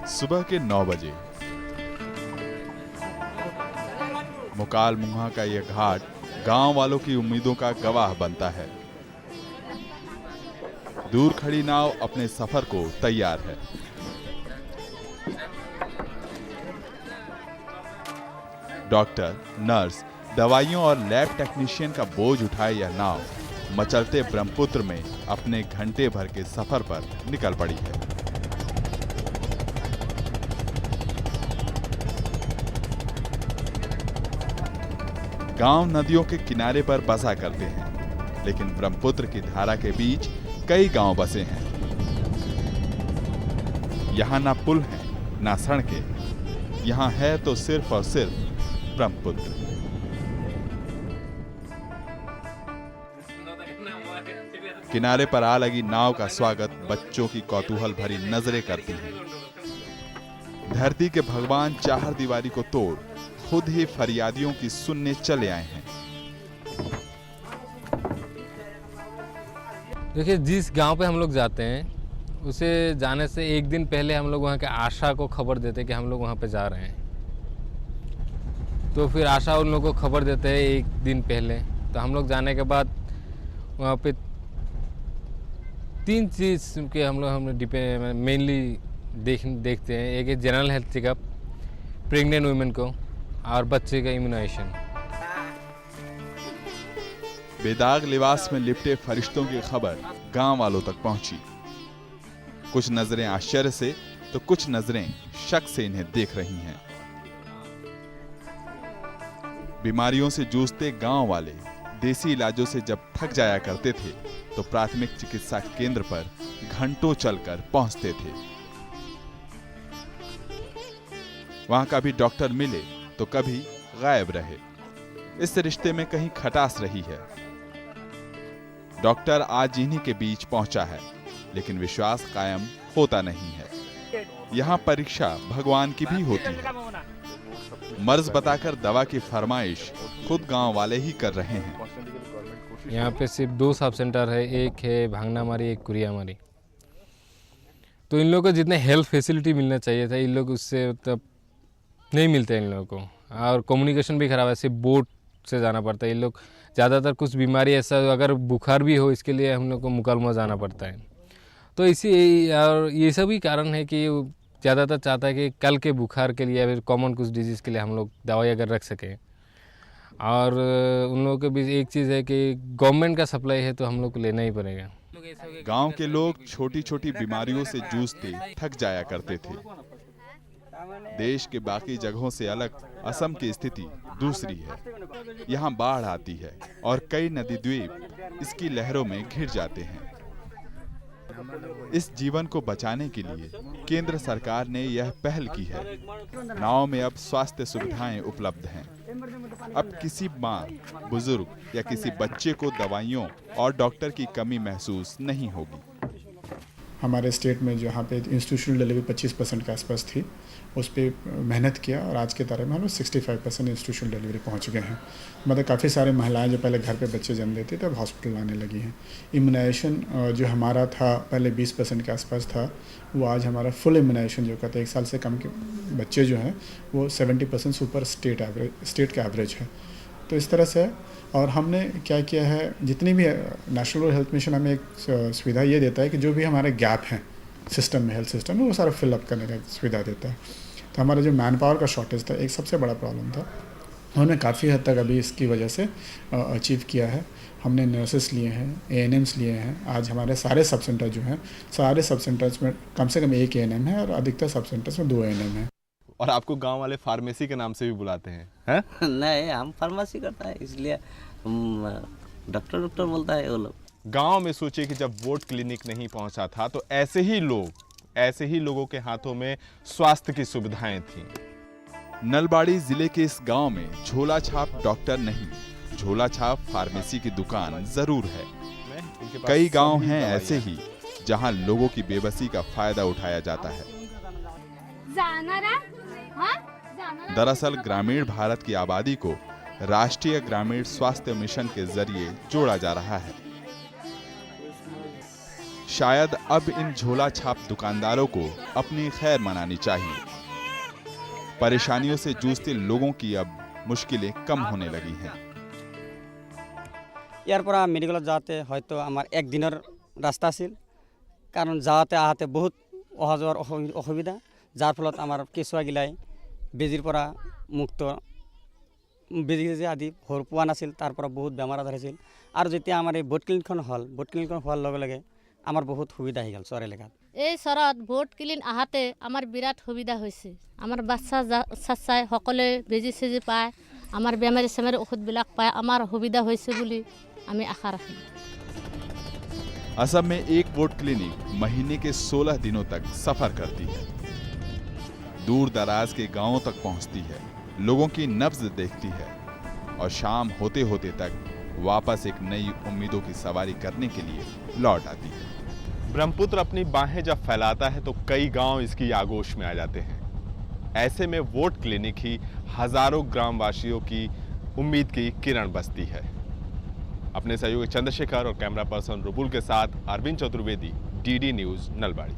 सुबह के 9 बजे मुकालमुहा का यह घाट गांव वालों की उम्मीदों का गवाह बनता है। दूर खड़ी नाव अपने सफर को तैयार है। डॉक्टर, नर्स, दवाइयों और लैब टेक्नीशियन का बोझ उठाए यह नाव मचलते ब्रह्मपुत्र में अपने घंटे भर के सफर पर निकल पड़ी है। गांव नदियों के किनारे पर बसा करते हैं, लेकिन ब्रह्मपुत्र की धारा के बीच कई गांव बसे हैं। यहां ना पुल है, ना सड़कें, यहां है तो सिर्फ और सिर्फ ब्रह्मपुत्र। किनारे पर आ लगी नाव का स्वागत बच्चों की कौतूहल भरी नजरें करती हैं। धरती के भगवान चार दीवारी को तोड़ खुद ही फरियादियों की सुनने चले आए हैं। देखिए, जिस गांव पे हम लोग जाते हैं उसे जाने से एक दिन पहले हम लोग वहाँ के आशा को खबर देते हैं कि हम लोग वहाँ पे जा रहे हैं। तो फिर आशा उन लोगों को खबर देते हैं एक दिन पहले। तो हम लोग जाने के बाद वहाँ पे 3 चीज़ के हम लोग मेनली देखते हैं। एक है general health checkup, pregnant women को, और बच्चे का इम्यूनाइजेशन। बेदाग लिबास में लिपटे फरिश्तों की खबर गांव वालों तक पहुंची। कुछ नजरें आश्चर्य से तो कुछ नजरें शक से इन्हें देख रही हैं। बीमारियों से जूझते गांव वाले देसी इलाजों से जब थक जाया करते थे तो प्राथमिक चिकित्सा केंद्र पर घंटों चलकर पहुंचते थे। वहां कभी डॉक्टर मिले तो कभी गायब रहे। इस रिश्ते में कहीं खटास रही है। डॉक्टर आज इन्हीं के बीच पहुंचा है, लेकिन विश्वास कायम होता नहीं है। यहाँ परीक्षा भगवान की भी होती है। मर्ज बताकर दवा की फरमाइश खुद गांव वाले ही कर रहे हैं। यहाँ पे सिर्फ 2 सब सेंटर है, एक है भांगनामारी, एक कुरियामारी। तो इन लोगों को जितने हेल्थ फैसिलिटी मिलना चाहिए था, इन लोग उससे तब नहीं मिलते इन लोगों को। और कम्युनिकेशन भी खराब है, सिर्फ बोट से जाना पड़ता है। इन लोग ज़्यादातर कुछ बीमारी ऐसा अगर बुखार भी हो, इसके लिए हम लोग को मुकालमुआ जाना पड़ता है। तो इसी और ये सभी कारण है कि ज़्यादातर चाहता है कि कल के बुखार के लिए या फिर कॉमन कुछ डिजीज़ के लिए हम लोग दवाई अगर रख सकें। और उन लोगों के बीच एक चीज़ है कि गवर्नमेंट का सप्लाई है तो हम लोग को लेना ही पड़ेगा। गांव के लोग छोटी छोटी बीमारियों से जूझते थक जाया करते थे। देश के बाकी जगहों से अलग असम की स्थिति दूसरी है। यहाँ बाढ़ आती है और कई नदी द्वीप इसकी लहरों में घिर जाते हैं। इस जीवन को बचाने के लिए केंद्र सरकार ने यह पहल की है। नाव में अब स्वास्थ्य सुविधाएं उपलब्ध हैं। अब किसी मां, बुजुर्ग या किसी बच्चे को दवाइयों और डॉक्टर की कमी महसूस नहीं होगी। हमारे स्टेट में जहाँ पे इंस्टीट्यूशनल डिलीवरी 25% के आसपास थी, उस पर मेहनत किया और आज के तारीख में हम लोग 65% इंस्टीट्यूशनल डिलीवरी पहुँच गए हैं। मतलब काफ़ी सारे महिलाएं जो पहले घर पे बच्चे जन्म देती थी अब हॉस्पिटल आने लगी हैं। इम्यूनाइजेशन जो हमारा था पहले 20% के आसपास था, वो आज हमारा फुल इम्यूनाइजेशन जो कहते हैं 1 साल से कम के बच्चे जो हैं वो 70% सुपर स्टेट का एवरेज है। तो इस तरह से और हमने क्या किया है, जितनी भी नेशनल हेल्थ मिशन हमें एक सुविधा ये देता है कि जो भी हमारे गैप हैं सिस्टम में, हेल्थ सिस्टम में, वो सारा फिलअप करने का सुविधा देता है। तो हमारा जो मैन पावर का शॉर्टेज था, एक सबसे बड़ा प्रॉब्लम था, हमने काफ़ी हद तक अभी इसकी वजह से अचीव किया है। हमने नर्सेस लिए हैं, ANMs लिए हैं। आज हमारे सारे सब सेंटर जो हैं, सारे सब सेंटर्स में कम से कम 1 ANM है और अधिकतर सब सेंटर्स में 2 ANM है। और आपको गांव वाले फार्मेसी के नाम से भी बुलाते हैं? नहीं, हम फार्मेसी करता है इसलिए डॉक्टर बोलता है वो लोग। गांव में सोचिए कि जब वोट क्लिनिक नहीं पहुंचा था तो ऐसे ही लोगों के हाथों में स्वास्थ्य की सुविधाएं थीं। नलबाड़ी जिले के इस गांव में झोला छाप डॉक्टर नहीं, झोला छाप फार्मेसी की दुकान जरूर है। कई गांव हैं ऐसे ही जहां लोगों की बेबसी का फायदा उठाया जाता है। दरअसल ग्रामीण भारत की आबादी को राष्ट्रीय ग्रामीण स्वास्थ्य मिशन के जरिए जोड़ा जा रहा है। शायद अब इन झोला छाप दुकानदारों को अपनी खैर मनानी चाहिए। परेशानियों से जूझते लोगों की अब मुश्किलें कम होने लगी हैं। ইয়াৰ পৰা মেডিকেলত যাওঁতে হয়তো আমাৰ একদিনৰ ৰাস্তা আছিল, কাৰণ যাওঁতে আহাতে বহুত অহা যোৱাৰ অসুবিধা, যাৰ ফলত আমাৰ কেঁচুৱাগিলাই বেজীৰ পৰা মুক্ত, বেজী আদি পোৱা নাছিল, তাৰ পৰা বহুত বেমাৰ আজাৰ হৈছিল। আৰু যেতিয়া আমাৰ এই ভোট ক্লিনিকখন হ'ল, ভোট ক্লিনিকখন হোৱাৰ লগে লগে আমাৰ বহুত সুবিধা হৈ গ'ল চৰ এলেকাত। এই চৰত ভোট ক্লিন আহাতে আমাৰ বিৰাট সুবিধা হৈছে। আমাৰ বাচ্চা চাচ্চাই সকলোৱে বেজী চেজি পায়, আমাৰ বেমাৰী চেমাৰী ঔষধবিলাক পায়, আমাৰ সুবিধা হৈছে বুলি আমি আশা ৰাখোঁ। असम में एक वोट क्लिनिक महीने के 16 दिनों तक सफर करती है, दूर दराज के गांवों तक पहुंचती है, लोगों की नब्ज देखती है और शाम होते होते तक वापस एक नई उम्मीदों की सवारी करने के लिए लौट आती है। ब्रह्मपुत्र अपनी बाहें जब फैलाता है तो कई गांव इसकी आगोश में आ जाते हैं। ऐसे में वोट क्लिनिक ही हजारों ग्रामवासियों की उम्मीद की किरण बसती है। अपने सहयोगी चंद्रशेखर और कैमरा पर्सन रुबुल के साथ अरविंद चतुर्वेदी, डीडी न्यूज़, नलबाड़ी।